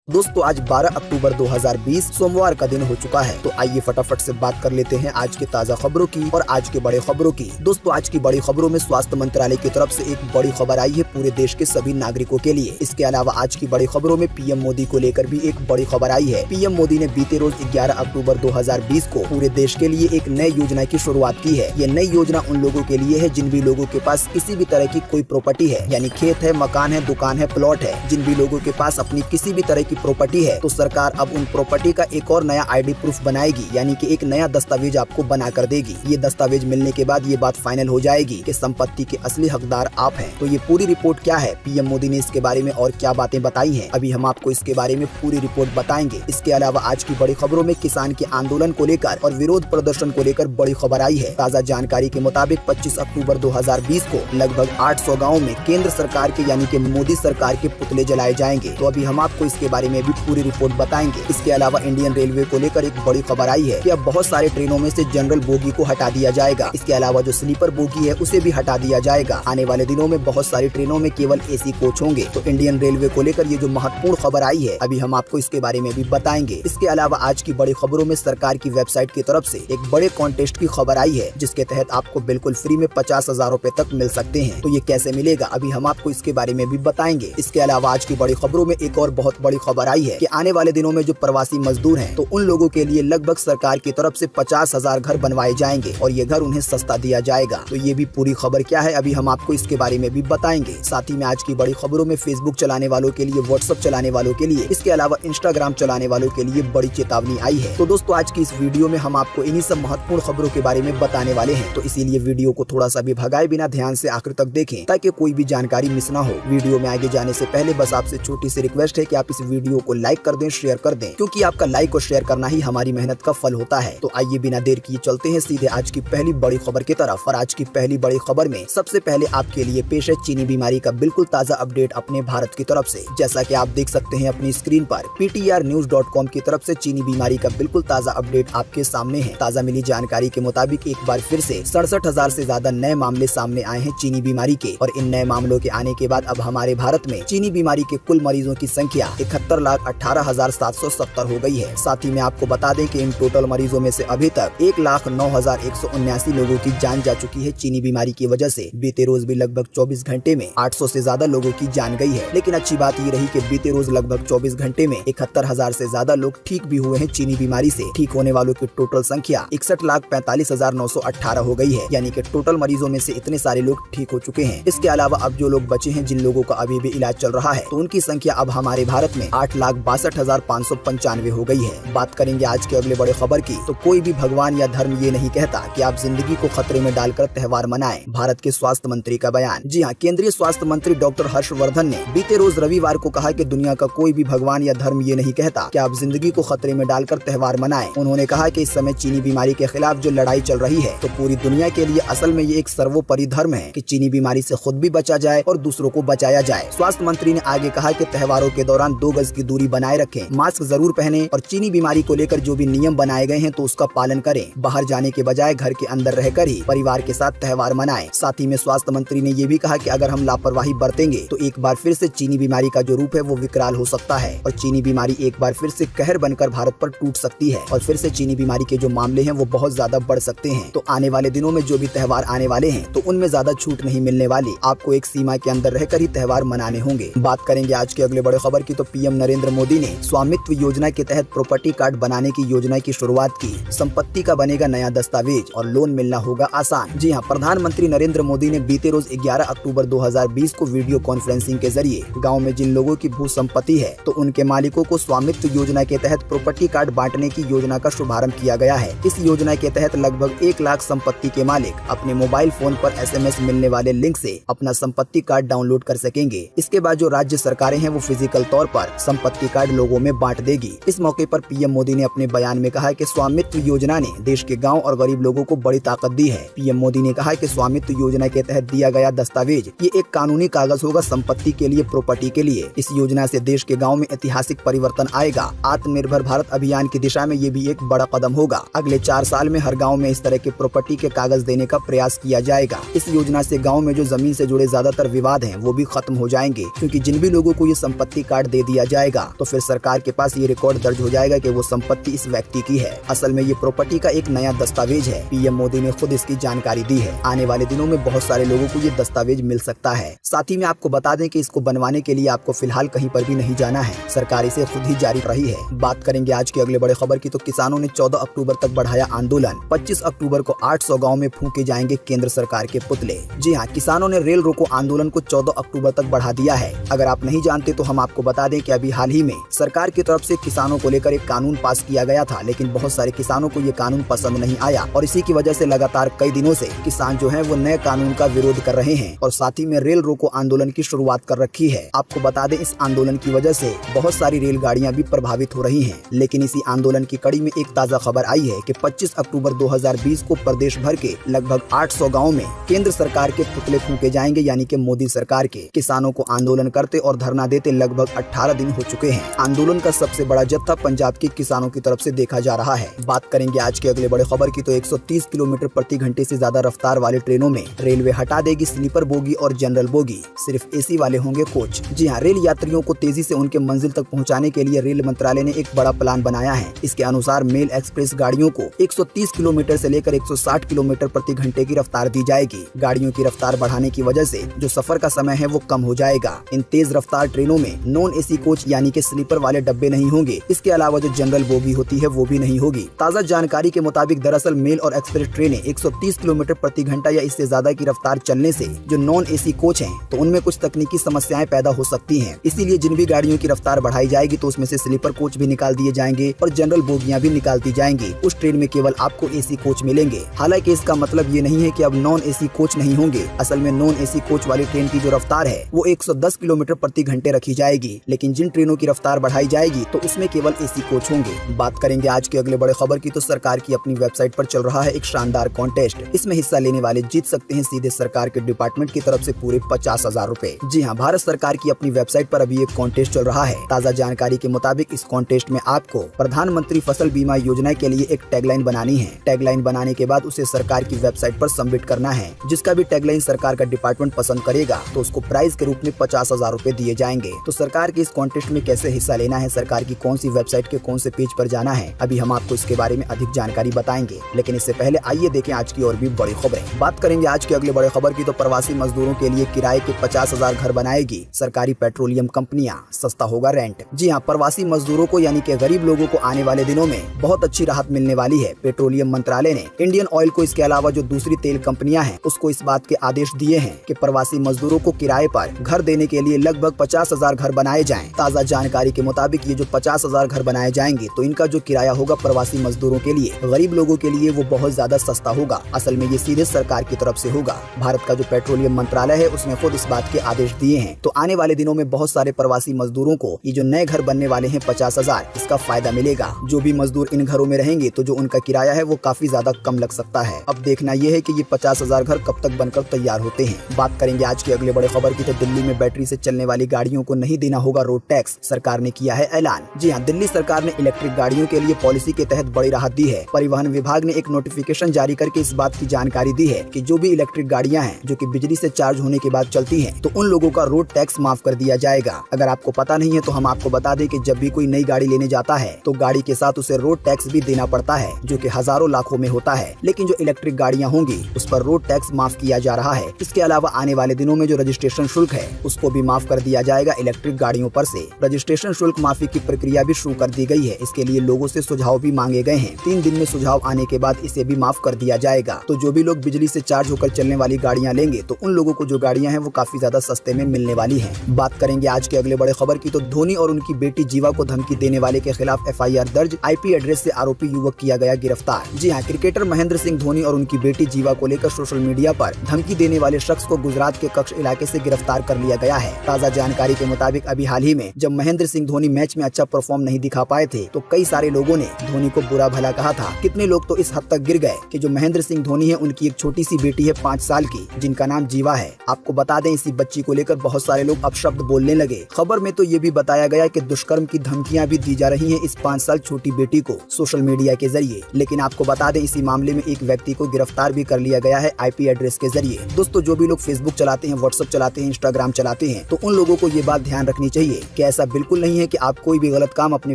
दोस्तों आज 12 अक्टूबर 2020 सोमवार का दिन हो चुका है। तो आइए फटाफट से बात कर लेते हैं आज के ताज़ा खबरों की और आज के बड़े खबरों की। दोस्तों आज की बड़ी खबरों में स्वास्थ्य मंत्रालय की तरफ से एक बड़ी खबर आई है पूरे देश के सभी नागरिकों के लिए। इसके अलावा आज की बड़ी खबरों में पीएम मोदी को लेकर भी एक बड़ी खबर आई है। पीएम मोदी ने बीते रोज 11 अक्टूबर 2020 को पूरे देश के लिए एक नई योजना की शुरुआत की है। ये नई योजना उन लोगों के लिए है जिन भी लोगों के पास किसी भी तरह की कोई प्रॉपर्टी है, यानी खेत है, मकान है, दुकान है, प्लॉट है। जिन भी लोगों के पास अपनी किसी भी तरह की प्रॉपर्टी है तो सरकार अब उन प्रॉपर्टी का एक और नया आईडी प्रूफ बनाएगी, यानी कि एक नया दस्तावेज आपको बना कर देगी। ये दस्तावेज मिलने के बाद ये बात फाइनल हो जाएगी कि संपत्ति के असली हकदार आप हैं। तो ये पूरी रिपोर्ट क्या है, पीएम मोदी ने इसके बारे में और क्या बातें बताई हैं, अभी हम आपको इसके बारे में पूरी रिपोर्ट बताएंगे। इसके अलावा आज की बड़ी खबरों में किसान के आंदोलन को लेकर और विरोध प्रदर्शन को लेकर बड़ी खबर आई है। ताज़ा जानकारी के मुताबिक 25 अक्टूबर 2020 को लगभग 800 गाँव में केंद्र सरकार के यानी कि मोदी सरकार के पुतले जलाए जाएंगे। तो अभी हम आपको इसके बारे में भी पूरी रिपोर्ट बताएंगे। इसके अलावा इंडियन रेलवे को लेकर एक बड़ी खबर आई है कि अब बहुत सारे ट्रेनों में से जनरल बोगी को हटा दिया जाएगा। इसके अलावा जो स्लीपर बोगी है उसे भी हटा दिया जाएगा। आने वाले दिनों में बहुत सारी ट्रेनों में केवल एसी कोच होंगे। तो इंडियन रेलवे को लेकर ये जो महत्वपूर्ण खबर आई है अभी हम आपको इसके बारे में भी बताएंगे। इसके अलावा आज की बड़ी खबरों में सरकार की वेबसाइट की तरफ से एक बड़े कॉन्टेस्ट की खबर आई है जिसके तहत आपको बिल्कुल फ्री में 50,000 रूपए तक मिल सकते हैं। तो ये कैसे मिलेगा अभी हम आपको इसके बारे में भी बताएंगे। इसके अलावा आज की बड़ी खबरों में एक और बहुत बड़ी खबर आई है कि आने वाले दिनों में जो प्रवासी मजदूर हैं तो उन लोगों के लिए लगभग सरकार की तरफ से 50,000 घर बनवाए जाएंगे और ये घर उन्हें सस्ता दिया जाएगा। तो ये भी पूरी खबर क्या है अभी हम आपको इसके बारे में भी बताएंगे। साथ ही में आज की बड़ी खबरों में फेसबुक चलाने वालों के लिए, व्हाट्सएप चलाने वालों के लिए, इसके अलावा इंस्टाग्राम चलाने वालों के लिए बड़ी चेतावनी आई है। तो दोस्तों आज की इस वीडियो में हम आपको इन्हीं सब महत्वपूर्ण खबरों के बारे में बताने वाले हैं। तो इसीलिए वीडियो को थोड़ा सा भी भगाए बिना ध्यान से आखिर तक देखें ताकि कोई भी जानकारी मिस ना हो। वीडियो में आगे जाने से पहले बस आपसे छोटी सी रिक्वेस्ट है कि आप इस वीडियो को लाइक कर दें, शेयर कर दें, क्योंकि आपका लाइक और शेयर करना ही हमारी मेहनत का फल होता है। तो आइए बिना देर किए चलते हैं सीधे आज की पहली बड़ी खबर की तरफ। और आज की पहली बड़ी खबर में सबसे पहले आपके लिए पेश है चीनी बीमारी का बिल्कुल ताज़ा अपडेट अपने भारत की तरफ से। जैसा कि आप देख सकते हैं अपनी स्क्रीन पर PTRnews.com की तरफ से चीनी बीमारी का बिल्कुल ताज़ा अपडेट आपके सामने है। ताज़ा मिली जानकारी के मुताबिक एक बार फिर से 67,000 से ज्यादा नए मामले सामने आए हैं चीनी बीमारी के। और इन नए मामलों के आने के बाद अब हमारे भारत में चीनी बीमारी के कुल मरीजों की संख्या 71,18,770 हो गई है। साथ ही में आपको बता दें कि इन टोटल मरीजों में से अभी तक 1,09,179 लोगों की जान जा चुकी है चीनी बीमारी की वजह से। बीते रोज भी लगभग 24 घंटे में 800 से ज्यादा लोगों की जान गई है। लेकिन अच्छी बात ये रही कि बीते रोज लगभग 24 घंटे में 71,000 से ज्यादा लोग ठीक भी हुए हैं चीनी बीमारी से। ठीक होने वालों की टोटल संख्या 61,45,918 हो गई है, यानी कि टोटल मरीजों में से इतने सारे लोग ठीक हो चुके हैं। इसके अलावा अब जो लोग बचे हैं, जिन लोगों का अभी भी इलाज चल रहा है, तो उनकी संख्या अब हमारे भारत में 8,62,595 हो गई है। बात करेंगे आज के अगले बड़े खबर की, तो कोई भी भगवान या धर्म ये नहीं कहता कि आप जिंदगी को खतरे में डालकर त्योहार मनाएं। भारत के स्वास्थ्य मंत्री का बयान। जी हाँ, केंद्रीय स्वास्थ्य मंत्री डॉक्टर हर्षवर्धन ने बीते रोज रविवार को कहा कि दुनिया का कोई भी भगवान या धर्म ये नहीं कहता कि आप जिंदगी को खतरे में डालकर त्योहार मनाएं। उन्होंने कहा कि इस समय चीनी बीमारी के खिलाफ जो लड़ाई चल रही है तो पूरी दुनिया के लिए असल में ये एक सर्वोपरि धर्म है कि चीनी बीमारी से खुद भी बचा जाए और दूसरों को बचाया जाए। स्वास्थ्य मंत्री ने आगे कहा कि त्योहारों के दौरान 2 गज की दूरी बनाए रखें, मास्क जरूर पहने और चीनी बीमारी को लेकर जो भी नियम बनाए गए हैं तो उसका पालन करें। बाहर जाने के बजाय घर के अंदर रहकर ही परिवार के साथ त्योहार मनाएं। साथ ही में स्वास्थ्य मंत्री ने ये भी कहा कि अगर हम लापरवाही बरतेंगे तो एक बार फिर से चीनी बीमारी का जो रूप है वो विकराल हो सकता है और चीनी बीमारी एक बार फिर से कहर बनकर भारत पर टूट सकती है और फिर से चीनी बीमारी के जो मामले हैं वो बहुत ज्यादा बढ़ सकते हैं। तो आने वाले दिनों में जो भी त्योहार आने वाले हैं तो उनमें ज्यादा छूट नहीं मिलने वाली, आपको एक सीमा के अंदर रहकर ही त्योहार मनाने होंगे। बात करेंगे आज के अगले बड़े खबर की, तो पीएम नरेंद्र मोदी ने स्वामित्व योजना के तहत प्रॉपर्टी कार्ड बनाने की योजना की शुरुआत की। संपत्ति का बनेगा नया दस्तावेज और लोन मिलना होगा आसान। जी हाँ, प्रधानमंत्री नरेंद्र मोदी ने बीते रोज 11 अक्टूबर 2020 को वीडियो कॉन्फ्रेंसिंग के जरिए गाँव में जिन लोगों की भू संपत्ति है तो उनके मालिकों को स्वामित्व योजना के तहत प्रॉपर्टी कार्ड बांटने की योजना का शुभारंभ किया गया है। इस योजना के तहत लगभग 1 लाख संपत्ति के मालिक अपने मोबाइल फोन पर SMS मिलने वाले लिंक से अपना संपत्ति कार्ड डाउनलोड कर सकेंगे। इसके बाद जो राज्य सरकारें हैं वो फिजिकल तौर पर संपत्ति कार्ड लोगों में बांट देगी। इस मौके पर पीएम मोदी ने अपने बयान में कहा कि स्वामित्व योजना ने देश के गांव और गरीब लोगों को बड़ी ताकत दी है। पीएम मोदी ने कहा कि स्वामित्व योजना के तहत दिया गया दस्तावेज ये एक कानूनी कागज होगा संपत्ति के लिए, प्रॉपर्टी के लिए। इस योजना से देश के गाँव में ऐतिहासिक परिवर्तन आएगा। आत्मनिर्भर भारत अभियान की दिशा में ये भी एक बड़ा कदम होगा। अगले 4 साल में हर गाँव में इस तरह के प्रॉपर्टी के कागज देने का प्रयास किया जाएगा। इस योजना से गाँव में जो जमीन से जुड़े ज्यादातर विवाद हैं वो भी खत्म हो जाएंगे, क्योंकि जिन भी लोगों को ये संपत्ति कार्ड दे दिया जाएगा तो फिर सरकार के पास ये रिकॉर्ड दर्ज हो जाएगा कि वो संपत्ति इस व्यक्ति की है। असल में ये प्रॉपर्टी का एक नया दस्तावेज है। पीएम मोदी ने खुद इसकी जानकारी दी है। आने वाले दिनों में बहुत सारे लोगों को ये दस्तावेज मिल सकता है। साथ ही में आपको बता दें कि इसको बनवाने के लिए आपको फिलहाल कहीं पर भी नहीं जाना है, सरकार इसे खुद ही जारी कर रही है। बात करेंगे आज की अगले बड़े खबर की, तो किसानों ने 14 अक्टूबर तक बढ़ाया आंदोलन। 25 अक्टूबर को 800 गाँव में फूके जाएंगे केंद्र सरकार के पुतले। जी हाँ, किसानों ने रेल रोको आंदोलन को 14 अक्टूबर तक बढ़ा दिया है। अगर आप नहीं जानते तो हम आपको बता दें कि अभी हाल ही में सरकार की तरफ से किसानों को लेकर एक कानून पास किया गया था, लेकिन बहुत सारे किसानों को ये कानून पसंद नहीं आया और इसी की वजह से लगातार कई दिनों से किसान जो है वो नए कानून का विरोध कर रहे हैं और साथ ही में रेल रोको आंदोलन की शुरुआत कर रखी है। आपको बता दें, इस आंदोलन की वजह से बहुत सारी रेलगाड़ियां भी प्रभावित हो रही हैं। लेकिन इसी आंदोलन की कड़ी में एक ताजा खबर आई है कि 25 अक्टूबर 2020 को प्रदेश भर के लगभग 800 गाँव में केंद्र सरकार के पुतले फूके जाएंगे, यानी कि मोदी सरकार के। किसानों को आंदोलन करते और धरना देते लगभग 18 दिन हो चुके हैं। आंदोलन का सबसे बड़ा जत्था पंजाब के किसानों की तरफ से देखा जा रहा है। बात करेंगे आज के अगले बड़े खबर की, तो 130 किलोमीटर प्रति घंटे से ज्यादा रफ्तार वाले ट्रेनों में रेलवे हटा देगी स्लीपर बोगी और जनरल बोगी, सिर्फ एसी वाले होंगे कोच। जी हाँ, रेल यात्रियों को तेजी से उनके मंजिल तक पहुंचाने के लिए रेल मंत्रालय ने एक बड़ा प्लान बनाया है। इसके अनुसार मेल एक्सप्रेस गाड़ियों को 130 किलोमीटर से लेकर 160 किलोमीटर प्रति घंटे की रफ्तार दी जाएगी। गाड़ियों की रफ्तार बढ़ाने की वजह से जो सफर का समय है वो कम हो जाएगा। इन तेज रफ्तार ट्रेनों में नॉन एसी कोच यानी कि स्लीपर वाले डब्बे नहीं होंगे। इसके अलावा जो जनरल बोगी होती है वो भी नहीं होगी। ताज़ा जानकारी के मुताबिक दरअसल मेल और एक्सप्रेस ट्रेनें 130 किलोमीटर प्रति घंटा या इससे ज्यादा की रफ्तार चलने से जो नॉन एसी कोच हैं तो उनमें कुछ तकनीकी समस्याएं पैदा हो सकती हैं। इसीलिए जिन भी गाड़ियों की रफ्तार बढ़ाई जाएगी तो उसमें से स्लीपर कोच भी निकाल दिए जाएंगे और जनरल बोगियां भी निकाल दी जाएंगी। उस ट्रेन में केवल आपको एसी कोच मिलेंगे। हालांकि इसका मतलब ये नहीं है कि अब नॉन एसी कोच नहीं होंगे। असल में नॉन एसी कोच वाली ट्रेन की जो रफ्तार है वो 110 किलोमीटर प्रति घंटे रखी जाएगी, लेकिन जिन ट्रेनों की रफ्तार बढ़ाई जाएगी तो उसमें केवल एसी कोच होंगे। बात करेंगे आज के अगले बड़े खबर की, तो सरकार की अपनी वेबसाइट पर चल रहा है एक शानदार कॉन्टेस्ट। इसमें हिस्सा लेने वाले जीत सकते हैं सीधे सरकार के डिपार्टमेंट की तरफ से पूरे 50,000 रूपए। जी हाँ, भारत सरकार की अपनी वेबसाइट पर अभी एक कॉन्टेस्ट चल रहा है। ताज़ा जानकारी के मुताबिक इस कॉन्टेस्ट में आपको प्रधानमंत्री फसल बीमा योजना के लिए एक टैगलाइन बनानी है। टैगलाइन बनाने के बाद उसे सरकार की वेबसाइट पर सबमिट करना है। जिसका भी टैगलाइन सरकार का डिपार्टमेंट पसंद करेगा तो उसको प्राइज के रूप में 50,000 रूपए दिए जाएंगे। तो सरकार के इस कॉन्टेस्ट में कैसे हिस्सा लेना है, सरकार की कौन सी वेबसाइट के कौन से पेज पर जाना है, अभी हम आपको इसके बारे में अधिक जानकारी बताएंगे। लेकिन इससे पहले आइए देखें आज की और भी बड़ी खबरें। बात करेंगे आज के अगले बड़े खबर की, तो प्रवासी मजदूरों के लिए किराए के 50,000 घर बनाएगी सरकारी पेट्रोलियम कंपनियां, सस्ता होगा रेंट। जी हाँ, प्रवासी मजदूरों को यानी कि गरीब लोगों को आने वाले दिनों में बहुत अच्छी राहत मिलने वाली है। पेट्रोलियम मंत्रालय ने इंडियन ऑयल को, इसके अलावा जो दूसरी तेल कंपनियां हैं उसको इस बात के आदेश दिए हैं कि प्रवासी मजदूरों को किराए पर घर देने के लिए लगभग 50,000 घर बनाए जाएं। ताज़ा जानकारी के मुताबिक ये जो 50,000 घर बनाए जाएंगे तो इनका जो किराया होगा प्रवासी मजदूरों के लिए, गरीब लोगों के लिए वो बहुत ज्यादा सस्ता होगा। असल में ये सीधे सरकार की तरफ से होगा। भारत का जो पेट्रोलियम मंत्रालय है उसने खुद इस बात के आदेश दिए हैं। तो आने वाले दिनों में बहुत सारे प्रवासी मजदूरों को ये जो नए घर बनने वाले हैं 50,000, इसका फायदा मिलेगा। जो भी मजदूर इन घरों में रहेंगे तो जो उनका किराया है वो काफी ज्यादा कम लग सकता है। अब देखना ये है कि ये 50,000 घर कब तक बनकर तैयार होते हैं। बात करेंगे आज के अगले बड़े खबर की, तो दिल्ली में बैटरी से चलने वाली गाड़ियों को नहीं देना होगा रोड टैक्स, सरकार ने किया है ऐलान। जी हाँ, दिल्ली सरकार ने इलेक्ट्रिक गाड़ियों के लिए पॉलिसी के तहत बड़ी राहत दी है। परिवहन विभाग ने एक नोटिफिकेशन जारी करके इस बात की जानकारी दी है कि जो भी इलेक्ट्रिक गाड़ियां हैं जो कि बिजली से चार्ज होने के बाद चलती हैं, तो उन लोगों का रोड टैक्स माफ कर दिया जाएगा। अगर आपको पता नहीं है तो हम आपको बता दें कि जब भी कोई नई गाड़ी लेने जाता है तो गाड़ी के साथ उसे रोड टैक्स भी देना पड़ता है, जो कि हजारों लाखों में होता है। लेकिन जो इलेक्ट्रिक गाड़ियां होंगी उस पर रोड टैक्स माफ किया जा रहा है। इसके अलावा आने वाले दिनों में जो रजिस्ट्रेशन शुल्क है उसको भी माफ कर दिया जाएगा इलेक्ट्रिक गाड़ियों पर से। रजिस्ट्रेशन शुल्क माफी की प्रक्रिया भी शुरू कर दी गई है। इसके लिए लोगों से सुझाव भी मांगे गए हैं। 3 दिन में सुझाव आने के बाद इसे भी माफ कर दिया जाएगा। तो जो भी लोग बिजली से चार्ज होकर चलने वाली गाड़ियां लेंगे तो उन लोगों को जो गाड़ियां हैं वो काफी ज्यादा सस्ते में मिलने वाली हैं। बात करेंगे आज के अगले बड़े खबर की, तो धोनी और उनकी बेटी जीवा को धमकी देने वाले के खिलाफ FIR दर्ज, IP एड्रेस से आरोपी युवक किया गया गिरफ्तार। जी हाँ, क्रिकेटर महेंद्र सिंह धोनी और उनकी बेटी जीवा को लेकर सोशल मीडिया पर धमकी देने वाले शख्स को गुजरात के कच्छ इलाके से गिरफ्तार कर लिया गया है। ताज़ा जानकारी के मुताबिक अभी हाल ही में जब महेंद्र सिंह धोनी मैच में अच्छा परफॉर्म नहीं दिखा पाए थे तो कई सारे लोगों ने धोनी को बुरा भला कहा था। कितने लोग तो इस हद तक गिर गए कि जो महेंद्र सिंह धोनी है उनकी एक छोटी सी बेटी है 5 साल की, जिनका नाम जीवा है। आपको बता दें इसी बच्ची को लेकर बहुत सारे लोग अपशब्द बोलने लगे। खबर में तो ये भी बताया गया कि दुष्कर्म की धमकियां भी दी जा रही हैं इस 5 साल छोटी बेटी को सोशल मीडिया के जरिए। लेकिन आपको बता दें इसी मामले में एक व्यक्ति को गिरफ्तार भी कर लिया गया है IP एड्रेस के जरिए। दोस्तों, जो भी लोग फेसबुक चलाते हैं, व्हाट्सएप चलाते हैं, इंस्टाग्राम चलाते हैं, तो उन लोगों को ये बात ध्यान रखनी चाहिए कि देखिए ऐसा बिल्कुल नहीं है कि आप कोई भी गलत काम अपने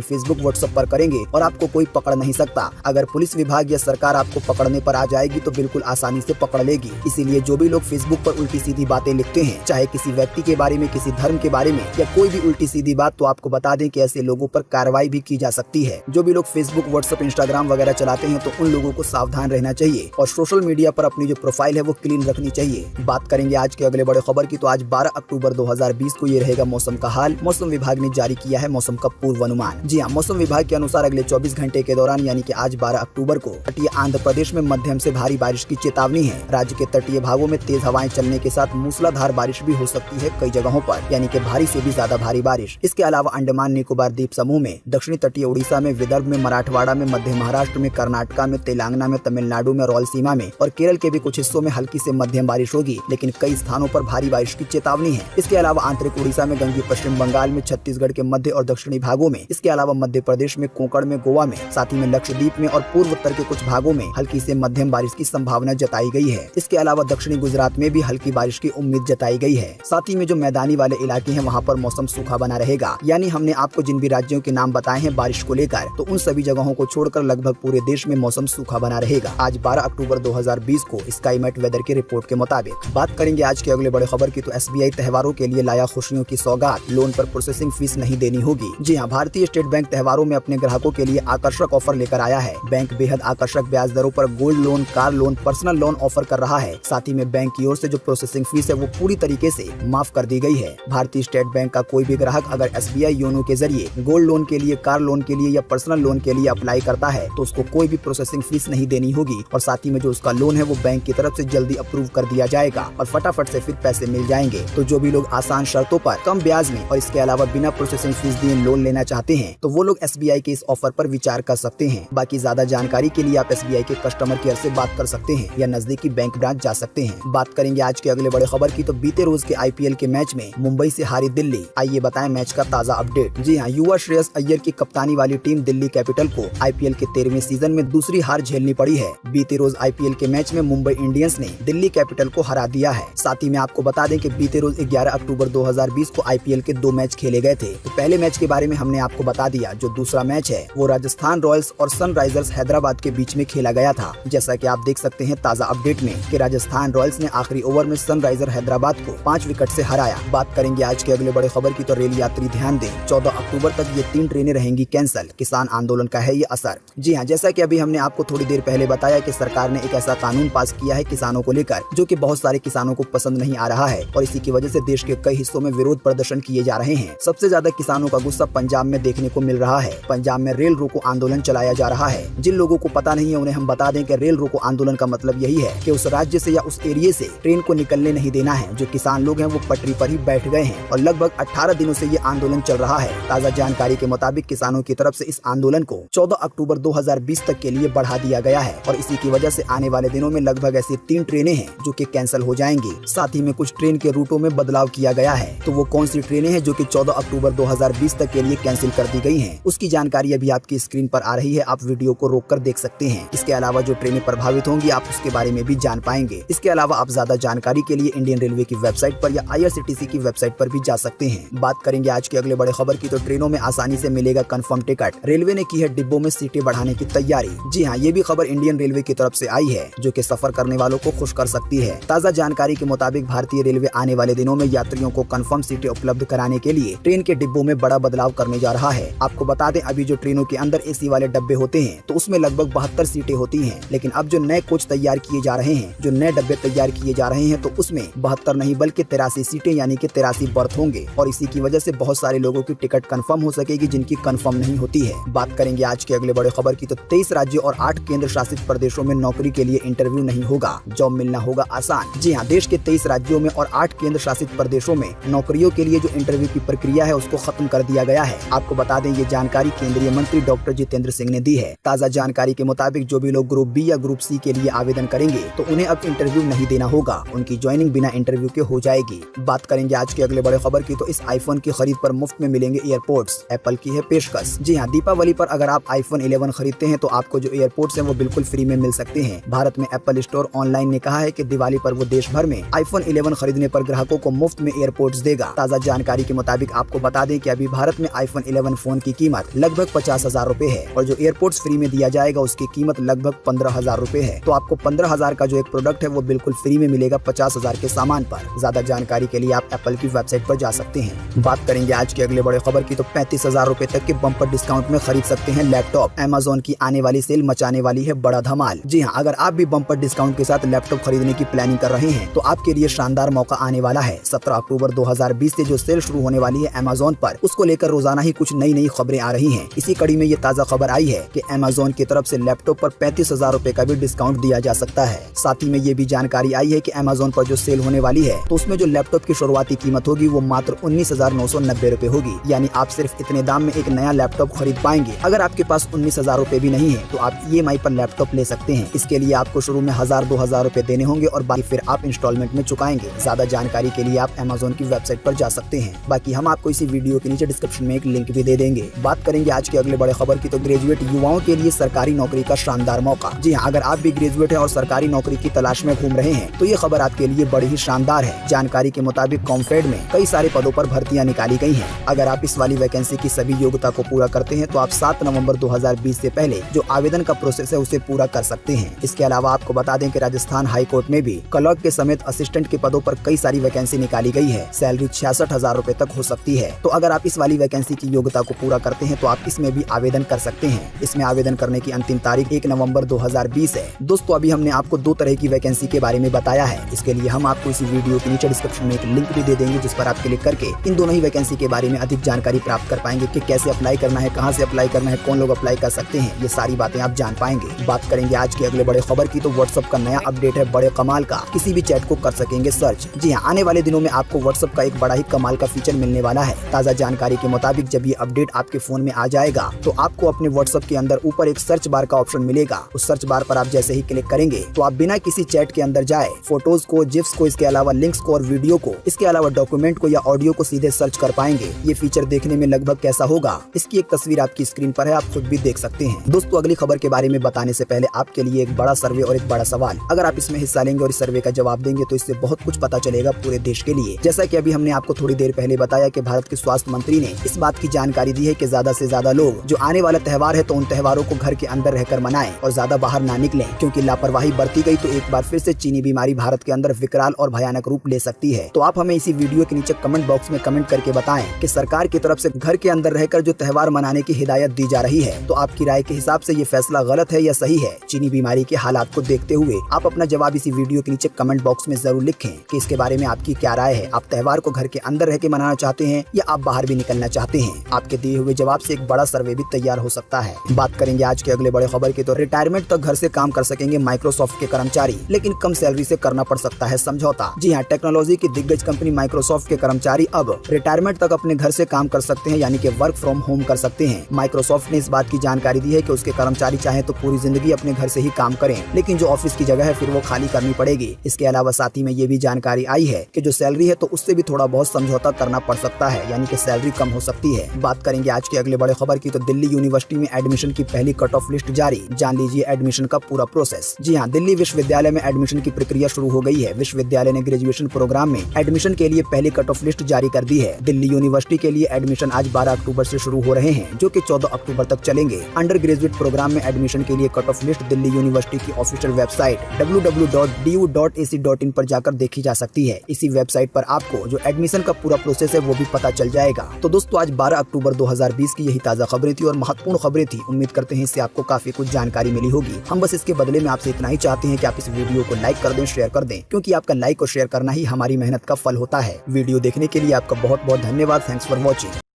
फेसबुक व्हाट्सएप पर करेंगे और आपको कोई पकड़ नहीं सकता। अगर पुलिस विभाग या सरकार आपको पकड़ने पर आ जाएगी तो बिल्कुल आसानी से पकड़ लेगी। इसीलिए जो भी लोग फेसबुक पर उल्टी सीधी बातें लिखते हैं, चाहे किसी व्यक्ति के बारे में, किसी धर्म के बारे में या कोई भी उल्टी सीधी बात, तो आपको बता दें कि ऐसे लोगों पर कार्रवाई भी की जा सकती है। जो भी लोग फेसबुक, व्हाट्सएप, इंस्टाग्राम वगैरह चलाते हैं तो उन लोगों को सावधान रहना चाहिए और सोशल मीडिया पर अपनी जो प्रोफाइल है वो क्लीन रखनी चाहिए। बात करेंगे आज के अगले बड़े खबर की, तो आज 12 अक्टूबर 2020 को ये रहेगा मौसम का हाल। मौसम विभाग ने जारी किया है मौसम का पूर्वानुमान। जी हाँ, मौसम विभाग के अनुसार अगले 24 घंटे के दौरान यानी कि आज 12 अक्टूबर को तटीय आंध्र प्रदेश में मध्यम से भारी बारिश की चेतावनी है। राज्य के तटीय भागों में तेज हवाएं चलने के साथ मूसलाधार बारिश भी हो सकती है कई जगहों पर, यानी कि भारी से भी ज्यादा भारी बारिश। इसके अलावा अंडमान निकोबार द्वीप समूह में, दक्षिणी तटीय उड़ीसा में, विदर्भ में, मराठवाड़ा में, मध्य महाराष्ट्र में, कर्नाटका में, तेलंगाना में, तमिलनाडु में, रायलसीमा में और केरल के भी कुछ हिस्सों में हल्की से मध्यम बारिश होगी, लेकिन कई स्थानों पर भारी बारिश की चेतावनी है। इसके अलावा आंतरिक उड़ीसा में, गंगी पश्चिम बंगाल में, छत्तीसगढ़ के मध्य और दक्षिणी भागों में, इसके अलावा मध्य प्रदेश में, कोंकण में, गोवा में, साथ ही में लक्षद्वीप में और पूर्व उत्तर के कुछ भागों में हल्की से मध्यम बारिश की संभावना जताई गई है। इसके अलावा दक्षिणी गुजरात में भी हल्की बारिश की उम्मीद जताई गई है। साथ ही में जो मैदानी वाले इलाके हैं वहाँ पर मौसम सूखा बना रहेगा, यानी हमने आपको जिन भी राज्यों के नाम बताए हैं बारिश को लेकर, तो उन सभी जगहों को छोड़कर लगभग पूरे देश में मौसम सूखा बना रहेगा। आज 12 अक्टूबर 2020 को स्काईमेट वेदर की रिपोर्ट के मुताबिक। बात करेंगे आज के अगले बड़े खबर की, तो SBI त्योहारों के लिए लाया खुशियों की सौगात, लोन पर प्रोसेसिंग फीस नहीं देनी होगी। जी हाँ, भारतीय स्टेट बैंक त्योहारों में अपने ग्राहकों के लिए आकर्षक ऑफर लेकर आया है। बैंक बेहद आकर्षक ब्याज दरों पर gold loan, car loan, personal loan offer कर रहा है। साथ ही में बैंक की ओर से जो प्रोसेसिंग फीस है वो पूरी तरीके से माफ कर दी गई है। भारतीय स्टेट बैंक का कोई भी ग्राहक अगर SBI योनो के जरिए गोल्ड लोन के लिए, कार लोन के लिए या पर्सनल लोन के लिए अप्लाई करता है तो उसको कोई भी प्रोसेसिंग फीस नहीं देनी होगी और साथ ही में जो उसका लोन है वो बैंक की तरफ से जल्दी अप्रूव कर दिया जाएगा और फटाफट से फिर पैसे मिल जाएंगे। तो जो भी लोग आसान शर्तों पर, कम ब्याज में और इसके अलावा बिना प्रोसेसिंग फीस दिए लोन लेना चाहते हैं तो वो लोग SBI के इस ऑफर पर विचार कर सकते हैं। बाकी ज्यादा जानकारी के लिए आप SBI के कस्टमर केयर से बात कर सकते हैं या नजदीकी बैंक ब्रांच जा सकते हैं। बात करेंगे आज के अगले बड़े खबर की, तो बीते रोज के IPL के मैच में मुंबई से हारी दिल्ली। आइए बताएं मैच का ताजा अपडेट। जी हाँ, युवा श्रेयस अय्यर की कप्तानी वाली टीम दिल्ली कैपिटल को IPL के 13वें सीजन में दूसरी हार झेलनी पड़ी है। बीते रोज IPL के मैच में मुंबई इंडियंस ने दिल्ली कैपिटल को हरा दिया है। साथ ही में आपको बता दें कि बीते रोज 11 अक्टूबर 2020 को IPL के 2 मैच खेले गए थे। तो पहले मैच के बारे में हमने आपको बता दिया। जो दूसरा मैच है वो राजस्थान रॉयल्स और सनराइजर्स हैदराबाद के बीच में खेला गया था। जैसा कि आप देख सकते हैं ताजा अपडेट में कि राजस्थान रॉयल्स ने आखिरी ओवर में सनराइजर हैदराबाद को 5 विकेट से हराया। बात करेंगे आज के अगले बड़े खबर की, तो रेल यात्री ध्यान दें, 14 अक्टूबर तक ये 3 ट्रेनें रहेंगी कैंसल। किसान आंदोलन का है ये असर। जी हाँ, जैसा कि अभी हमने आपको थोड़ी देर पहले बताया कि सरकार ने एक ऐसा कानून पास किया है किसानों को लेकर जो कि बहुत सारे किसानों को पसंद नहीं आ रहा है और इसी की वजह से देश के कई हिस्सों में विरोध प्रदर्शन किए जा रहे हैं। सबसे ज्यादा किसानों का गुस्सा पंजाब में देखने को मिल रहा है। पंजाब में रेल रोको आंदोलन चलाया जा रहा है। जिन लोगों को पता नहीं है उन्हें हम बता दें कि रेल रोको आंदोलन का मतलब यही है कि उस राज्य से या उस एरिया से ट्रेन को निकलने नहीं देना है। जो किसान लोग हैं वो पटरी पर ही बैठ गए हैं और लगभग 18 दिनों से ये आंदोलन चल रहा है। ताजा जानकारी के मुताबिक किसानों की तरफ से इस आंदोलन को 14 अक्टूबर 2020 तक के लिए बढ़ा दिया गया है और इसी की वजह से आने वाले दिनों में लगभग ऐसी 3 ट्रेनें हैं जो कि कैंसिल हो जाएंगी। साथ ही में कुछ ट्रेन के रूटों में बदलाव किया गया है। तो वो कौन सी ट्रेनें हैं जो कि 14 अक्टूबर 2020 तक के लिए कैंसिल कर दी गई हैं, उसकी जानकारी अभी आपकी स्क्रीन पर आ रही है। आप वीडियो को रोककर देख सकते हैं। इसके अलावा जो ट्रेनें प्रभावित होंगी आप उसके बारे में भी जान पाएंगे। इसके अलावा आप ज्यादा जानकारी के लिए इंडियन रेलवे की वेबसाइट पर या IRCTC की वेबसाइट पर भी जा सकते हैं। बात करेंगे आज के अगले बड़े खबर की, तो ट्रेनों में आसानी से मिलेगा कंफर्म टिकट। रेलवे ने की है डिब्बों में सीटें बढ़ाने की तैयारी। जी हाँ, ये भी खबर इंडियन रेलवे की तरफ से आई है जो कि सफर करने वालों को खुश कर सकती है। ताजा जानकारी के मुताबिक भारतीय रेलवे आने वाले दिनों में यात्रियों को कंफर्म सीटें उपलब्ध कराने के लिए ट्रेन के डिब्बों में बड़ा बदलाव करने जा रहा है। आपको बता दें अभी जो ट्रेनों के अंदर AC वाले डब्बे होते हैं तो उसमें लगभग 72 सीटें होती हैं, लेकिन अब जो नए कोच तैयार किए जा रहे हैं, जो नए डब्बे तैयार किए जा रहे हैं तो उसमें 72 नहीं बल्कि 83 सीटें यानी कि 83 बर्थ होंगे और इसी की वजह से बहुत सारे लोगों की टिकट कंफर्म हो सकेगी जिनकी कंफर्म नहीं होती है। बात करेंगे आज के अगले बड़े खबर की, तो 23 राज्यों और 8 केंद्र शासित प्रदेशों में नौकरी के लिए इंटरव्यू नहीं होगा, जॉब मिलना होगा आसान। जी हाँ, देश के 23 राज्यों में और 8 केंद्र शासित प्रदेशों में नौकरियों के लिए जो इंटरव्यू की प्रक्रिया है उसको खत्म कर दिया गया है। आपको बता दें ये जानकारी केंद्रीय मंत्री डॉक्टर जितेंद्र सिंह ने दी है। ताजा जानकारी के मुताबिक जो भी लोग ग्रुप B या ग्रुप C के लिए आवेदन करेंगे तो उन्हें अब इंटरव्यू नहीं देना होगा, उनकी ज्वाइनिंग बिना इंटरव्यू के हो जाएगी। बात करेंगे आज के अगले बड़े खबर की, तो इस आईफोन की खरीद पर मुफ्त में मिलेंगे एयरपोर्ट्स। एप्पल की है पेशकश। जी हाँ, दीपावली पर अगर आप iPhone 11 खरीदते हैं तो आपको जो एयरपोर्ट्स हैं वो बिल्कुल फ्री में मिल सकते हैं। भारत में एप्पल स्टोर ऑनलाइन ने कहा है कि दिवाली पर वो देश भर में iPhone 11 खरीदने पर ग्राहकों को मुफ्त में एयरपोर्ट्स देगा। ताजा जानकारी के मुताबिक आपको बता दें कि अभी भारत में iPhone 11 फोन की कीमत लगभग 50,000 रूपए है और जो एयरपोर्ट्स फ्री में दिया जाएगा उसकी कीमत लगभग 15,000 रूपए है। तो आपको 15,000 का जो एक प्रोडक्ट है वो बिल्कुल फ्री में मिलेगा 50,000 के सामान पर। ज्यादा जानकारी के लिए आप एप्पल की वेबसाइट पर जा सकते हैं। बात करेंगे आज के अगले बड़े खबर की, तो 35,000 रूपए तक के बम्पर डिस्काउंट में खरीद सकते हैं लैपटॉप। Amazon की आने वाली सेल मचाने वाली है बड़ा धमाल। जी हाँ, अगर आप भी बम्पर डिस्काउंट के साथ लैपटॉप खरीदने की प्लानिंग कर रहे हैं तो आपके लिए शानदार मौका आने वाला है। 17 अक्टूबर 2020 से जो सेल शुरू होने वाली है Amazon पर, उसको लेकर रोजाना ही कुछ नई नई खबरें आ रही हैं। इसी कड़ी में ये ताज़ा खबर आई है कि Amazon की तरफ से लैपटॉप पर 35,000 रूपए का भी डिस्काउंट दिया जा सकता है। साथ ही में ये भी जानकारी आई है कि Amazon पर जो सेल होने वाली है तो उसमें जो लैपटॉप की शुरुआती कीमत होगी वो मात्र 19,990 रूपए होगी। यानी आप सिर्फ इतने दाम में एक नया लैपटॉप खरीद पाएंगे। अगर आपके पास 19,000 रूपए भी नहीं है तो आप EMI पर लैपटॉप ले सकते हैं। इसके लिए आपको शुरू में 1,000-2,000 रूपए देने होंगे और बाकी फिर आप इंस्टॉलमेंट में चुकाएंगे। ज्यादा जानकारी के लिए आप Amazon की वेबसाइट पर जा सकते हैं। बाकी हम आपको इसी वीडियो के नीचे डिस्क्रिप्शन में एक लिंक भी दे देंगे। बात करेंगे आज के अगले बड़े खबर की, तो ग्रेजुएट युवाओं के लिए सरकारी नौकरी का शानदार मौका। जी हाँ, अगर आप भी ग्रेजुएट हैं और सरकारी नौकरी की तलाश में घूम रहे हैं तो ये खबर आपके लिए बड़ी ही शानदार है। जानकारी के मुताबिक कॉमफेड में कई सारे पदों पर भर्तियां निकाली गई हैं। अगर आप इस वाली वैकेंसी की सभी योग्यता को पूरा करते हैं तो आप 7 नवंबर 2020 से पहले जो आवेदन का प्रोसेस है उसे पूरा कर सकते हैं। इसके अलावा आपको बता दें कि राजस्थान हाई कोर्ट में भी क्लर्क के समेत असिस्टेंट के पदों पर कई सारी वैकेंसी निकाली गई है। सैलरी 66,000 रूपए तक हो सकती है। तो अगर आप इस वाली वैकेंसी की योग्यता को पूरा करते हैं तो आप इसमें भी आवेदन कर सकते हैं। इसमें आवेदन करने की अंतिम तारीख 1 नवंबर 2020 है। दोस्तों, अभी हमने आपको 2 तरह की वैकेंसी के बारे में बताया है। इसके लिए हम आपको इसी वीडियो के नीचे डिस्क्रिप्शन में एक लिंक भी दे देंगे जिस पर आप क्लिक करके इन दोनों ही वैकेंसी के बारे में अधिक जानकारी प्राप्त कर पाएंगे कि कैसे अप्लाई करना है, कहां से अप्लाई करना है, कौन लोग अप्लाई कर सकते हैं। ये सारी बातें आप जान पाएंगे। बात करेंगे आज के अगले बड़े खबर की, तो WhatsApp का नया अपडेट है बड़े कमाल का। किसी भी चैट को कर सकेंगे सर्च। जी हाँ, आने वाले दिनों में आपको WhatsApp का एक बड़ा ही कमाल का फीचर मिलने वाला है। ताज़ा जानकारी के मुताबिक जब ये अपडेट आपके फोन में आ जाएगा तो आपको अपने WhatsApp के अंदर ऊपर एक सर्च बार का ऑप्शन मिलेगा। उस सर्च बार पर आप जैसे ही क्लिक करेंगे तो आप बिना किसी चैट के अंदर जाए फोटोज को, जिप्स को, इसके अलावा लिंक्स को और वीडियो को, इसके अलावा डॉक्यूमेंट को या ऑडियो को सीधे सर्च कर पाएंगे। ये फीचर देखने में लगभग कैसा होगा, इसकी एक तस्वीर आपकी स्क्रीन पर है, आप खुद भी देख सकते हैं। दोस्तों, अगली खबर के बारे में बताने से पहले आपके लिए एक बड़ा सर्वे और एक बड़ा सवाल। अगर आप इसमें हिस्सा लेंगे और इस सर्वे का जवाब देंगे तो इससे बहुत कुछ पता चलेगा पूरे देश के लिए। जैसा कि अभी हमने आपको थोड़ी देर पहले बताया कि भारत के स्वास्थ्य मंत्री ने इस बात की जानकारी दी है कि ज्यादा से ज्यादा लोग जो आने वाला त्योहार है तो उन त्योहारों को घर के अंदर रहकर मनाएं और ज्यादा बाहर ना निकलें, क्योंकि लापरवाही बरती गई तो एक बार फिर से चीनी बीमारी भारत के अंदर विकराल और भयानक रूप ले सकती है। तो आप हमें इसी वीडियो के नीचे कमेंट बॉक्स में कमेंट करके बताएं कि सरकार की तरफ से घर के अंदर रहकर जो त्योहार मनाने की हिदायत दी जा रही है तो आपकी राय के हिसाब से ये फैसला गलत है या सही है। चीनी बीमारी के हालात को देखते हुए आप अपना जवाब इसी वीडियो के नीचे कमेंट बॉक्स में जरूर लिखें कि इसके बारे में आपकी क्या राय है। आप त्योहार को घर के अंदर रह के मनाना चाहते हैं या आप बाहर भी निकलना चाहते हैं? आपके दिए हुए जवाब से एक बड़ा सर्वे भी तैयार हो सकता है। बात करेंगे आज के अगले बड़े खबर की, तो रिटायरमेंट तक घर से काम कर सकेंगे माइक्रोसॉफ्ट के कर्मचारी, लेकिन कम सैलरी से करना पड़ सकता है समझौता। जी हाँ, टेक्नोलॉजी की दिग्गज कंपनी माइक्रोसॉफ्ट के कर्मचारी अब रिटायरमेंट तक अपने घर से काम कर सकते हैं, यानी कि वर्क फ्रॉम होम कर सकते हैं। माइक्रोसॉफ्ट ने इस बात की जानकारी दी है कि उसके कर्मचारी चाहे तो पूरी जिंदगी अपने घर से ही काम करें, लेकिन जो ऑफिस की जगह है फिर वो खाली करनी पड़ेगी। इसके अलावा साथ ही में ये भी जानकारी आई है कि जो सैलरी है तो उससे भी थोड़ा बहुत समझौता करना पड़ सकता है, यानी कि सैलरी कम हो सकती है। बात करेंगे आज के अगले बड़े खबर की, तो दिल्ली यूनिवर्सिटी में एडमिशन की पहली कट ऑफ लिस्ट जारी। जान लीजिए एडमिशन का पूरा प्रोसेस। जी हाँ, दिल्ली विश्वविद्यालय में एडमिशन की प्रक्रिया शुरू हो गई है। विश्वविद्यालय ने ग्रेजुएशन प्रोग्राम में एडमिशन के लिए पहली कट ऑफ लिस्ट जारी कर दी है। दिल्ली यूनिवर्सिटी के लिए एडमिशन आज 12 अक्टूबर से शुरू हो रहे हैं, जो कि 14 अक्टूबर तक चलेंगे। अंडर ग्रेजुएट प्रोग्राम में एडमिशन के लिए cut off list Delhi university की ऑफिशियल वेबसाइट www.du.ac.in पर जाकर देखी जा सकती है। इसी वेबसाइट पर आपको जो एडमिशन का पूरा प्रोसेस है वो भी पता चल जाएगा। तो दोस्तों, आज 12 अक्टूबर 2020 की यही ताज़ा खबरें थी और महत्वपूर्ण खबरें थी। उम्मीद करते हैं इससे आपको काफी कुछ जानकारी मिली होगी। हम बस इसके बदले में आपसे इतना ही चाहते हैं कि आप इस वीडियो को लाइक कर दें, शेयर कर दें, क्योंकि आपका लाइक और शेयर करना ही हमारी मेहनत का फल होता है। वीडियो देखने के लिए आपका बहुत बहुत धन्यवाद। Thanks for watching.